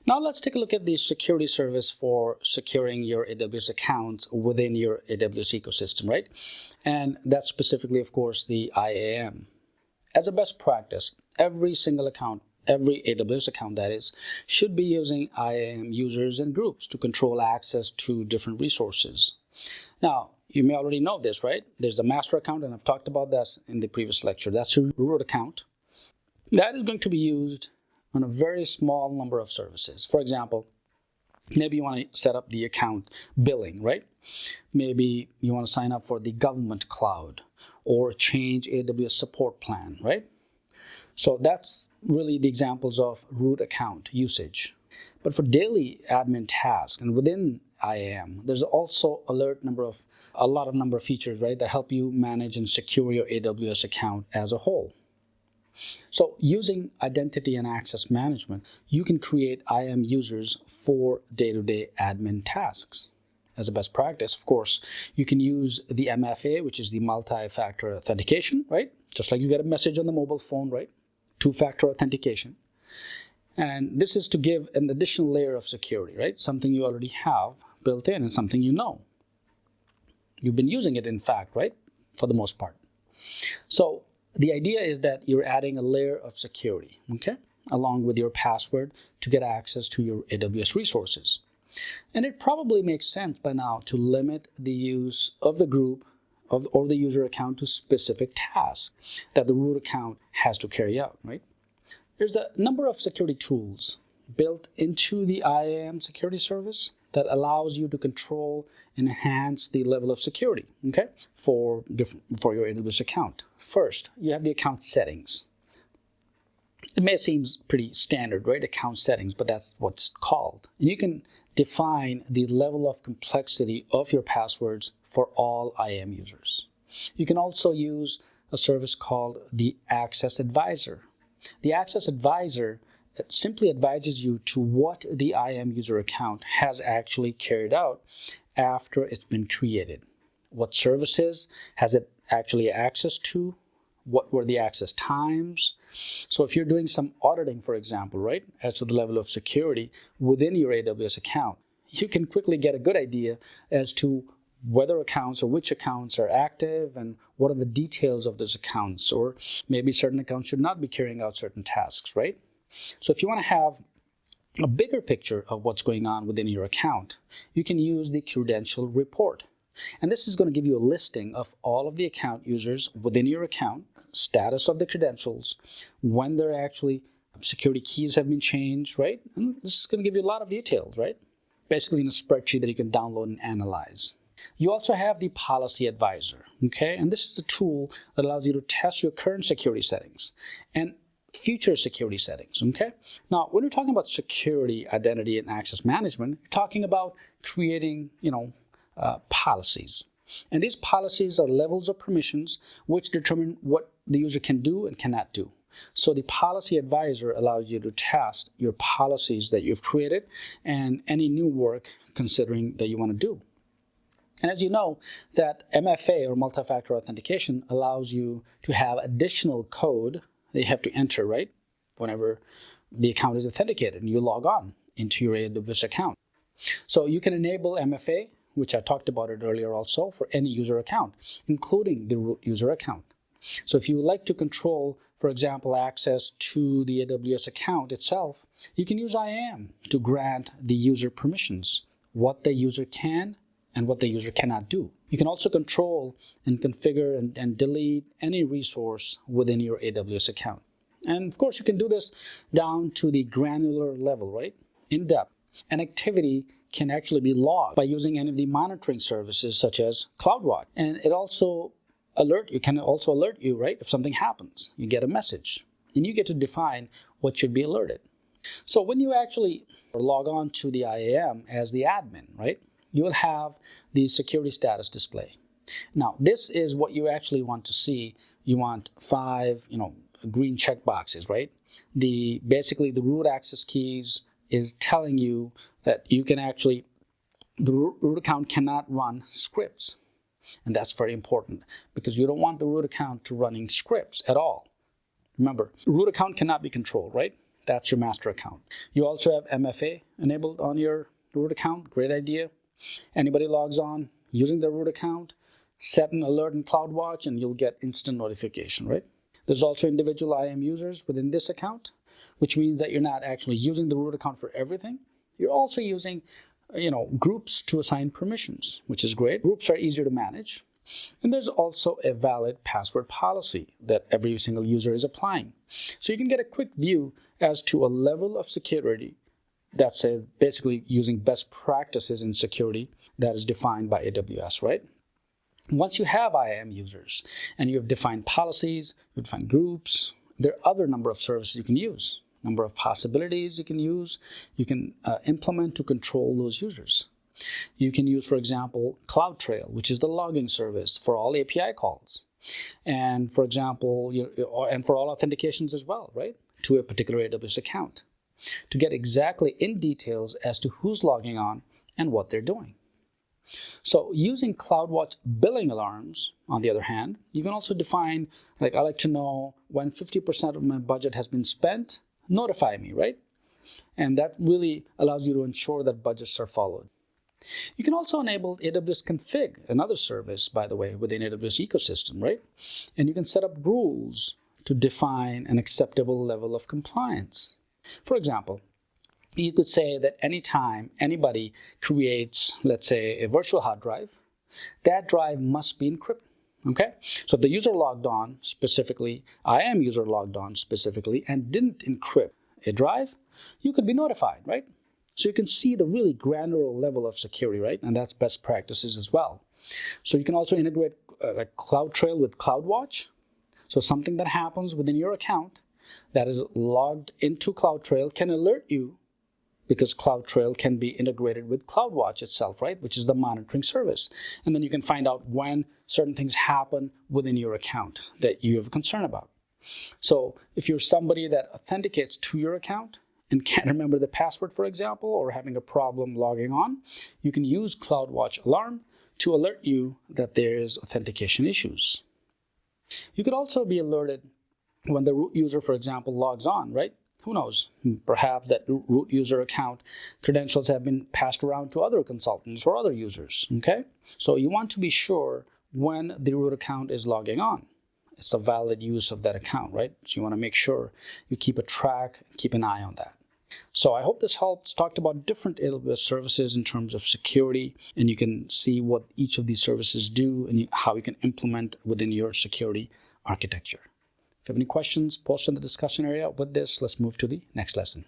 Now let's take a look at the security service for securing your AWS accounts within your AWS ecosystem, right? And that's specifically, of course, the IAM. As a best practice, every single account, every AWS account that is, should be using IAM users and groups to control access to different resources. Now, you may already know this, right? There's a master account, and I've talked about this in the previous lecture. That's your root account. That is going to be used on a very small number of services. For example, maybe you want to set up the account billing, right? Maybe you want to sign up for the government cloud or change AWS support plan, right? So that's really the examples of root account usage. But for daily admin tasks and within IAM, there's also a lot of number of features, right, that help you manage and secure your AWS account as a whole. So using identity and access management, you can create IAM users for day-to-day admin tasks. As a best practice, of course, you can use the MFA, which is the multi-factor authentication, right? Just like you get a message on the mobile phone, right? Two-factor authentication. And this is to give an additional layer of security, right? Something you already have built in and something you know. You've been using it, in fact, right? For the most part. So the idea is that you're adding a layer of security, okay, along with your password to get access to your AWS resources. And it probably makes sense by now to limit the use of the group or the user account to specific tasks that the root account has to carry out, right? There's a number of security tools built into the IAM security service that allows you to control and enhance the level of security, okay, for your AWS account. First, you have the account settings. It may seem pretty standard, right? Account settings, but that's what's called. And you can define the level of complexity of your passwords for all IAM users. You can also use a service called the Access Advisor. The Access Advisor simply advises you to what the IAM user account has actually carried out after it's been created. What services has it actually access to? What were the access times? So if you're doing some auditing, for example, right, as to the level of security within your AWS account, you can quickly get a good idea as to whether accounts or which accounts are active and what are the details of those accounts, or maybe certain accounts should not be carrying out certain tasks, right? So if you want to have a bigger picture of what's going on within your account, you can use the credential report. And this is going to give you a listing of all of the account users within your account, status of the credentials, when their actually security keys have been changed, right? And this is going to give you a lot of details, right? Basically in a spreadsheet that you can download and analyze. You also have the Policy Advisor, okay? And this is a tool that allows you to test your current security settings and future security settings, okay? Now, when you're talking about security, identity, and access management, you're talking about creating, policies. And these policies are levels of permissions which determine what the user can do and cannot do. So the Policy Advisor allows you to test your policies that you've created and any new work considering that you want to do. And as you know, that MFA or multi-factor authentication allows you to have additional code that you have to enter, right, whenever the account is authenticated and you log on into your AWS account. So you can enable MFA, which I talked about it earlier also, for any user account, including the root user account. So if you would like to control, for example, access to the AWS account itself, you can use IAM to grant the user permissions, what the user can and what the user cannot do. You can also control and configure and delete any resource within your AWS account. And of course, you can do this down to the granular level, right? In depth. An activity can actually be logged by using any of the monitoring services such as CloudWatch. And it also can also alert you, right? If something happens, you get a message and you get to define what should be alerted. So when you actually log on to the IAM as the admin, right, you will have the security status display. Now, this is what you actually want to see. You want 5, green check boxes, right? Basically the root access keys is telling you that you can actually, the root account cannot run scripts. And that's very important because you don't want the root account to running scripts at all. Remember, root account cannot be controlled, right? That's your master account. You also have MFA enabled on your root account. Great idea. Anybody logs on using their root account, set an alert in CloudWatch and you'll get instant notification, right? There's also individual IAM users within this account, which means that you're not actually using the root account for everything. You're also using, groups to assign permissions, which is great. Groups are easier to manage. And there's also a valid password policy that every single user is applying. So you can get a quick view as to a level of security that's basically using best practices in security that is defined by AWS, right? Once you have IAM users and you have defined policies, you define groups, there are other number of services you can use, number of possibilities you can use, you can implement to control those users. You can use, for example, CloudTrail, which is the logging service for all API calls. And for example, and for all authentications as well, right? To a particular AWS account to get exactly in details as to who's logging on and what they're doing. So using CloudWatch billing alarms, on the other hand, you can also define, like I like to know when 50% of my budget has been spent, notify me, right? And that really allows you to ensure that budgets are followed. You can also enable AWS Config, another service, by the way, within AWS ecosystem, right? And you can set up rules to define an acceptable level of compliance. For example, you could say that anytime anybody creates, let's say, a virtual hard drive, that drive must be encrypted, okay? So if the user logged on specifically, IAM user logged on specifically, and didn't encrypt a drive, you could be notified, right? So you can see the really granular level of security, right? And that's best practices as well. So you can also integrate like CloudTrail with CloudWatch. So something that happens within your account that is logged into CloudTrail can alert you because CloudTrail can be integrated with CloudWatch itself, right? Which is the monitoring service. And then you can find out when certain things happen within your account that you have a concern about. So if you're somebody that authenticates to your account and can't remember the password, for example, or having a problem logging on, you can use CloudWatch Alarm to alert you that there is authentication issues. You could also be alerted when the root user, for example, logs on, right? Who knows? Perhaps that root user account credentials have been passed around to other consultants or other users, okay? So you want to be sure when the root account is logging on. It's a valid use of that account, right? So you want to make sure you keep a track, keep an eye on that. So I hope this helps. Talked about different AWS services in terms of security, and you can see what each of these services do and how you can implement within your security architecture. If you have any questions, post in the discussion area. With this, let's move to the next lesson.